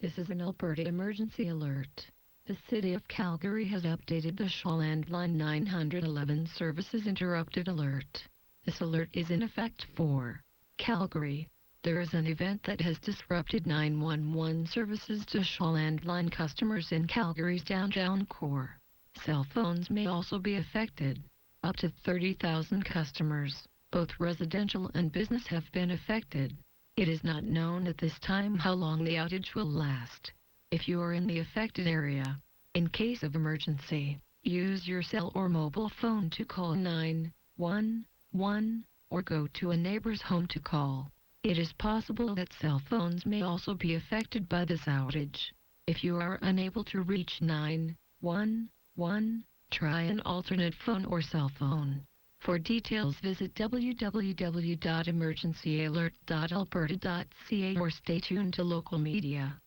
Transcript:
This is an Alberta emergency alert. The City of Calgary has updated the Shaw Landline 911 services interrupted alert. This alert is in effect for Calgary. There is an event that has disrupted 911 services to Shaw Landline customers in Calgary's downtown core. Cell phones may also be affected. Up to 30,000 customers, both residential and business, have been affected. It is not known at this time how long the outage will last. If you are in the affected area, in case of emergency, use your cell or mobile phone to call 911 or go to a neighbor's home to call. It is possible that cell phones may also be affected by this outage. If you are unable to reach 911, try an alternate phone or cell phone. For details, visit www.emergencyalert.alberta.ca or stay tuned to local media.